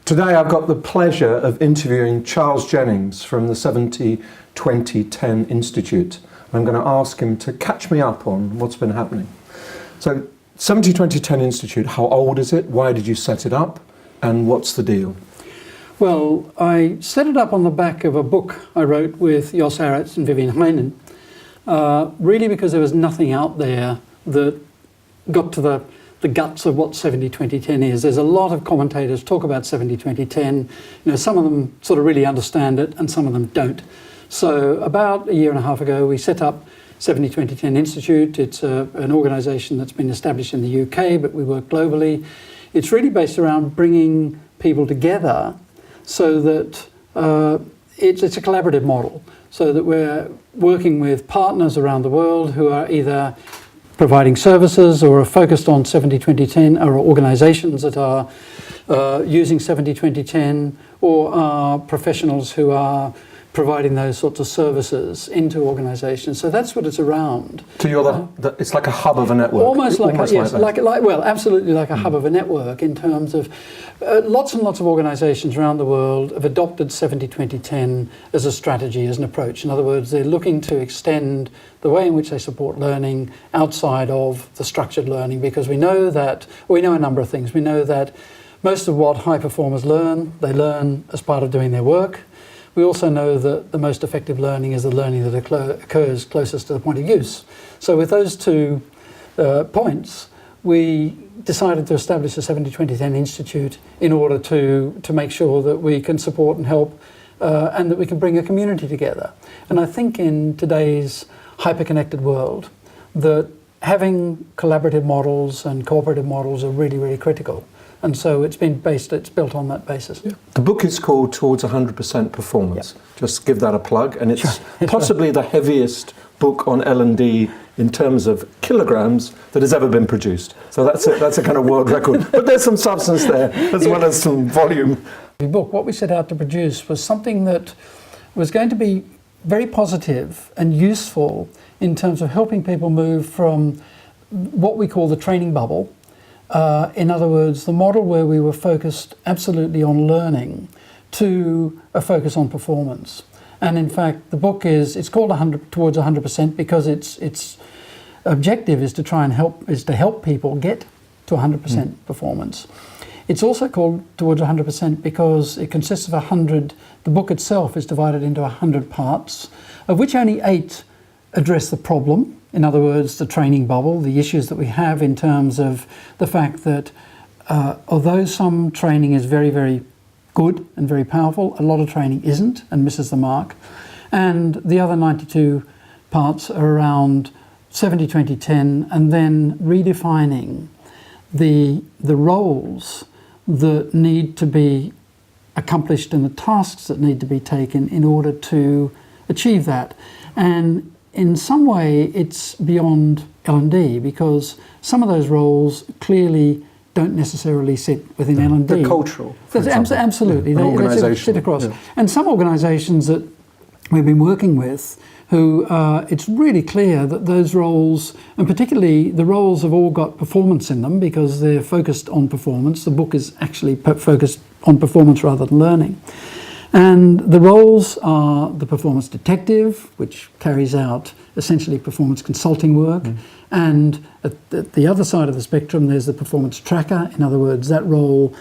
Today I've got the pleasure of interviewing Charles Jennings from the 70-20-10 Institute. I'm going to ask him to catch me up on what's been happening. So 70-20-10 Institute, how old is it? Why did you set it up? And what's the deal? Well, I set it up on the back of a book I wrote with Jos Arets and Vivian Heinen, really because there was nothing out there that got to the guts of what 70-20-10 is. There's a lot of commentators talk about 70-20-10. Some of them sort of really understand it and some of them don't. So about a year and a half ago, we set up 70-20-10 Institute. It's an organisation that's been established in the UK, but we work globally. It's really based around bringing people together so that it's a collaborative model, so that we're working with partners around the world who are either providing services or are focused on 70-20-10, or organisations that are using 70-20-10, or are professionals who are providing those sorts of services into organisations. So that's what it's around. So you're it's like a hub of a network. Almost like absolutely like a hub of a network, in terms of lots and lots of organisations around the world have adopted 70-20-10 as a strategy, as an approach. In other words, they're looking to extend the way in which they support learning outside of the structured learning, because we know a number of things. We know that most of what high performers learn, they learn as part of doing their work. We also know that the most effective learning is the learning that occurs closest to the point of use. So with those two points, we decided to establish a 70-20-10 Institute in order to make sure that we can support and help and that we can bring a community together. And I think in today's hyper-connected world, that having collaborative models and cooperative models are really, really critical. And so it's built on that basis. Yeah. The book is called Towards 100% Performance. Yep. Just give that a plug. And it's possibly the heaviest book on L&D in terms of kilograms that has ever been produced. So that's a kind of world record. But there's some substance there, as well as some volume. The book, what we set out to produce, was something that was going to be very positive and useful in terms of helping people move from what we call the training bubble. In other words, the model where we were focused absolutely on learning, to a focus on performance. And in fact, the book it's called Towards 100% because its objective is to try and help people get to 100% performance. It's also called Towards 100% because it consists of 100. The book itself is divided into 100 parts, of which only 8 address the problem. In other words, the training bubble, the issues that we have in terms of the fact that although some training is very, very good and very powerful, a lot of training isn't and misses the mark. And the other 92 parts are around 70-20-10, and then redefining the roles that need to be accomplished and the tasks that need to be taken in order to achieve that. And in some way, it's beyond L&D, because some of those roles clearly don't necessarily sit within L&D. They're cultural, for example. Absolutely. They sit across. Yeah. And some organisations that we've been working with, who it's really clear that those roles, and particularly the roles, have all got performance in them because they're focused on performance. The book is actually focused on performance rather than learning. And the roles are the performance detective, which carries out essentially performance consulting work. And at the other side of the spectrum, there's the performance tracker. In other words, that role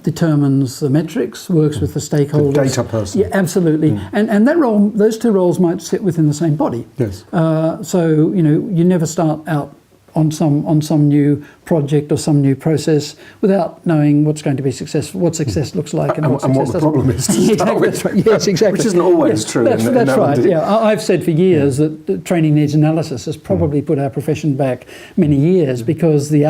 determines the metrics, works with the stakeholders. The data person. Yeah, absolutely. And that role, those two roles might sit within the same body. Yes. So, you never start out on some new project or some new process without knowing what's going to be successful, what success looks like, and what the problem is to start with. That's right. Yes, exactly. Which isn't always true. That's right. Yeah, I've said for years that training needs analysis has probably put our profession back many years, because the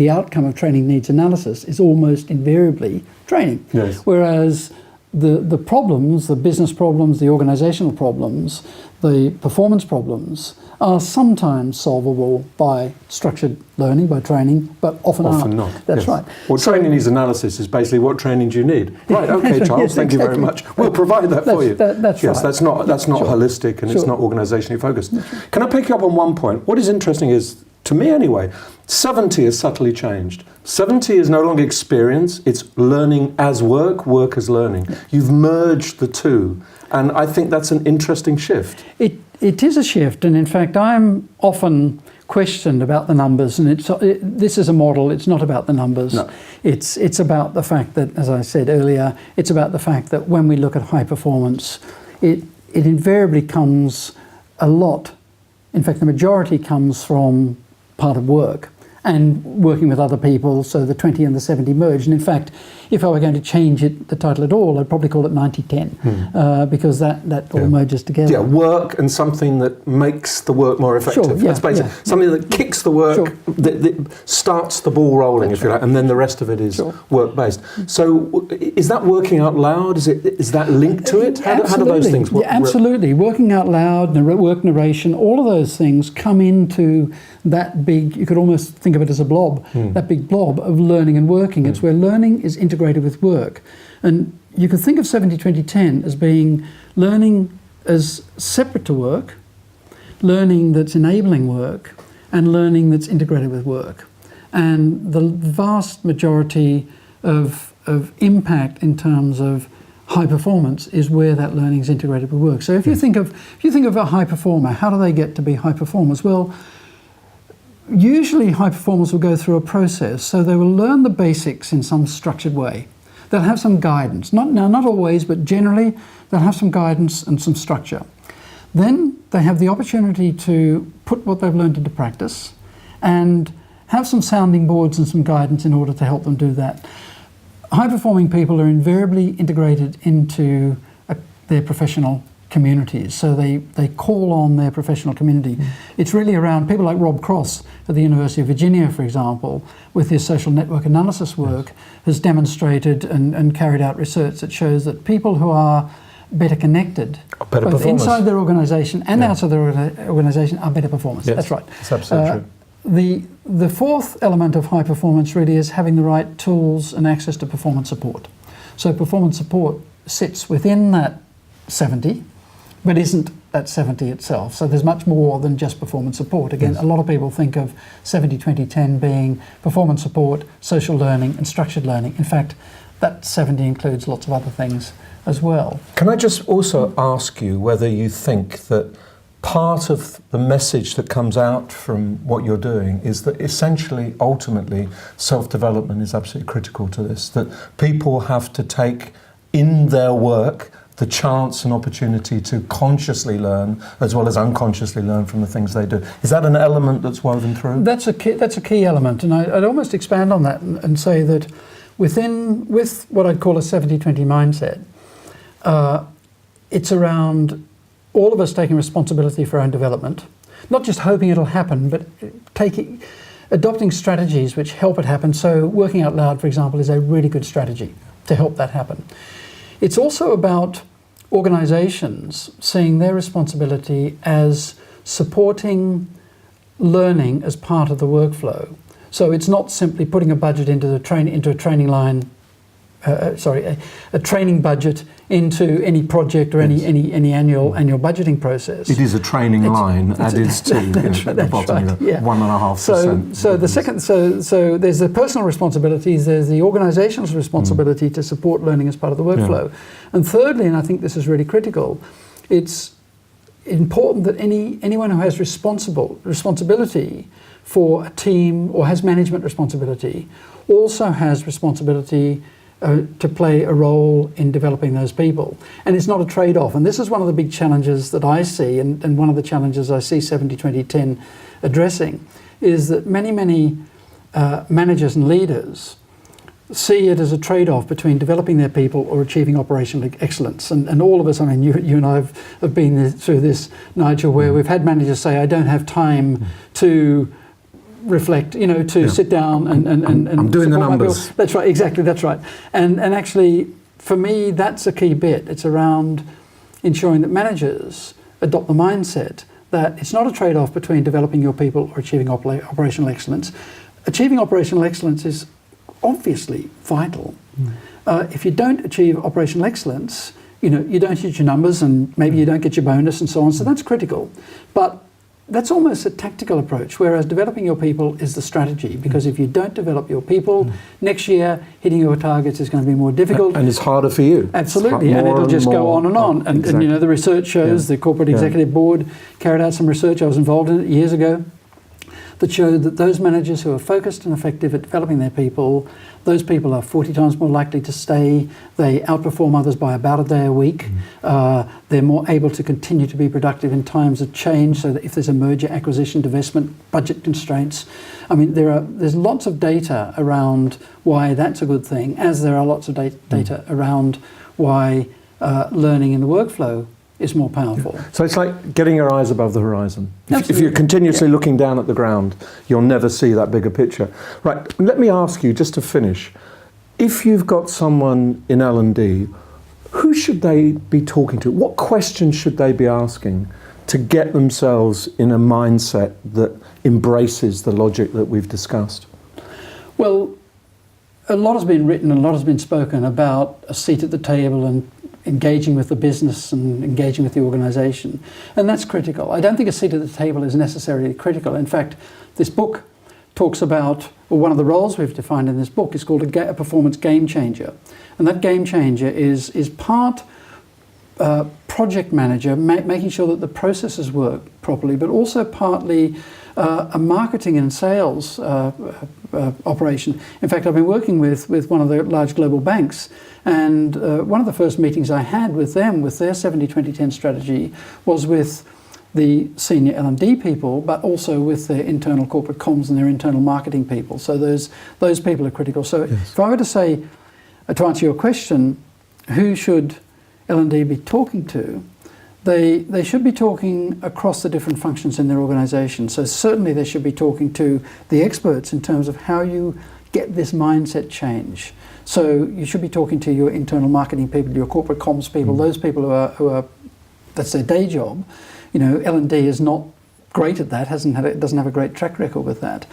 outcome of training needs analysis is almost invariably training. Yes. Whereas the problems, the business problems, the organisational problems, the performance problems are sometimes solvable by structured learning, by training, but often not. That's right. Well, training needs analysis is basically what training do you need? Right, okay, Charles, yes, thank you very much. We'll provide that for you. That's yes, right. That's not holistic, and it's not organisationally focused. Can I pick you up on one point? What is interesting is to me anyway, 70 has subtly changed. 70 is no longer experience, it's learning as work, work as learning. You've merged the two, and I think that's an interesting shift. It is a shift, and in fact I'm often questioned about the numbers, and this is a model, it's not about the numbers. No. It's about the fact that, as I said earlier, it's about the fact that when we look at high performance, it invariably comes a lot, in fact the majority comes from part of work and working with other people, so the 20 and the 70 merge. And in fact, if I were going to change the title at all, I'd probably call it 90-10, because that all merges together. Yeah, work and something that makes the work more effective. Sure, yeah, That's basically something that kicks the work, that starts the ball rolling, if you like, and then the rest of it is work-based. So is that working out loud? Is that linked to it? How do those things work? Yeah, absolutely. Working out loud, work narration, all of those things come into that big, you could almost think of it as a blob, that big blob of learning and working. It's where learning is integrated with work. And you could think of 70-20-10 as being learning as separate to work, learning that's enabling work, and learning that's integrated with work. And the vast majority of impact in terms of high performance is where that learning is integrated with work. So if you think of a high performer, how do they get to be high performers? Well, usually high performers will go through a process, so they will learn the basics in some structured way. They'll have some guidance, not always, but generally they'll have some guidance and some structure. Then they have the opportunity to put what they've learned into practice and have some sounding boards and some guidance in order to help them do that. High-performing people are invariably integrated into their professional communities, so they call on their professional community. It's really around people like Rob Cross at the University of Virginia, for example, with his social network analysis work, has demonstrated and carried out research that shows that people who are better connected, both inside their organisation and outside their organisation, are better performers. Yes, that's right. that's absolutely true. The fourth element of high performance really is having the right tools and access to performance support. So performance support sits within that 70, but isn't at 70 itself. So there's much more than just performance support. Again, a lot of people think of 70-20-10 being performance support, social learning and structured learning. In fact, that 70 includes lots of other things as well. Can I just also ask you whether you think that part of the message that comes out from what you're doing is that essentially, ultimately, self-development is absolutely critical to this, that people have to take in their work the chance and opportunity to consciously learn as well as unconsciously learn from the things they do. Is that an element that's woven through? That's a key element, and I'd almost expand on that and say that with what I'd call a 70-20 mindset, it's around all of us taking responsibility for our own development, not just hoping it'll happen, but adopting strategies which help it happen. So working out loud, for example, is a really good strategy to help that happen. It's also about organisations seeing their responsibility as supporting learning as part of the workflow. So it's not simply putting a budget into a training line, a training budget into any project or any annual budgeting process. It is a training line added to the bottom, 1.5%. So there's the personal responsibilities, there's the organisational responsibility to support learning as part of the workflow. And thirdly, and I think this is really critical, it's important that anyone who has responsibility for a team or has management responsibility also has responsibility to play a role in developing those people. And it's not a trade-off. And this is one of the big challenges that I see, and one of the challenges I see 70-20-10 addressing, is that many managers and leaders see it as a trade-off between developing their people or achieving operational excellence. And all of us, I mean, you and I have been through this, Nigel, where we've had managers say, I don't have time to reflect, sit down and I'm doing the numbers. That's right, exactly, that's right. And actually, for me, that's a key bit. It's around ensuring that managers adopt the mindset that it's not a trade-off between developing your people or achieving operational excellence. Achieving operational excellence is obviously vital. If you don't achieve operational excellence, you don't hit your numbers and maybe you don't get your bonus and so on, so that's critical. But that's almost a tactical approach, whereas developing your people is the strategy. Because if you don't develop your people, next year hitting your targets is going to be more difficult. And it's harder for you. Absolutely, and it'll just go on and on. And, Exactly. and you know, the research shows, the Corporate Executive Board carried out some research, I was involved in it years ago, that showed that those managers who are focused and effective at developing their people, those people are 40 times more likely to stay. They outperform others by about a day a week. They're more able to continue to be productive in times of change, so that if there's a merger, acquisition, divestment, budget constraints. I mean, there's lots of data around why that's a good thing, as there are lots of data around why learning in the workflow is more powerful. So it's like getting your eyes above the horizon. If Absolutely. you're continuously looking down at the ground, you'll never see that bigger picture. Right, let me ask you, just to finish, if you've got someone in L&D, who should they be talking to? What questions should they be asking to get themselves in a mindset that embraces the logic that we've discussed? Well, a lot has been written and a lot has been spoken about a seat at the table and engaging with the business and engaging with the organisation. And that's critical. I don't think a seat at the table is necessarily critical. In fact, this book talks about, or one of the roles we've defined in this book is called a performance game changer. And that game changer is part project manager, making sure that the processes work properly, but also partly a marketing and sales operation. In fact, I've been working with one of the large global banks, and one of the first meetings I had with them, with their 70-20-10 strategy, was with the senior L&D people, but also with their internal corporate comms and their internal marketing people. So those people are critical. So if I were to say, to answer your question, who should L&D be talking to? They should be talking across the different functions in their organisation. So certainly they should be talking to the experts in terms of how you get this mindset change. So you should be talking to your internal marketing people, your corporate comms people, those people who are that's their day job. You know, L&D is not great at that, doesn't have a great track record with that.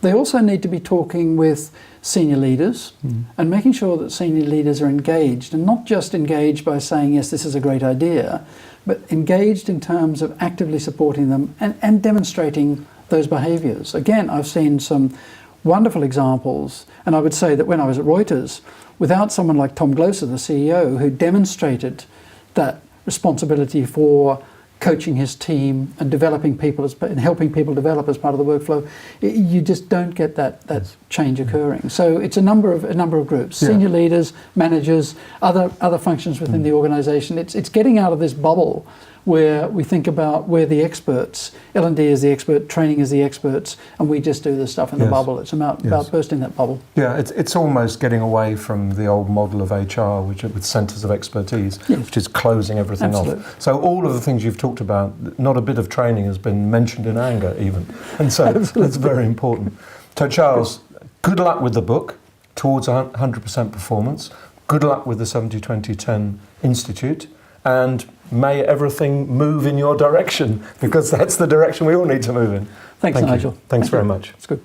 They also need to be talking with senior leaders and making sure that senior leaders are engaged, and not just engaged by saying, yes, this is a great idea, but engaged in terms of actively supporting them and demonstrating those behaviours. Again, I've seen some wonderful examples, and I would say that when I was at Reuters, without someone like Tom Gloser, the CEO, who demonstrated that responsibility for coaching his team and developing people and helping people develop as part of the workflow, you just don't get that change occurring. So it's a number of groups: senior leaders, managers, other functions within the organisation. It's getting out of this bubble where we think about we're the experts, L&D is the expert, training is the experts, and we just do the stuff in the bubble. It's about bursting that bubble. Yeah, it's almost getting away from the old model of HR, which with centres of expertise, which is closing everything off. So all of the things you've talked about, not a bit of training has been mentioned in anger even. And so that's very important. So Charles, good luck with the book, Towards 100% Performance. Good luck with the 70-20-10 Institute. And may everything move in your direction, because that's the direction we all need to move in. Thanks, Nigel. Thanks very much. It's good.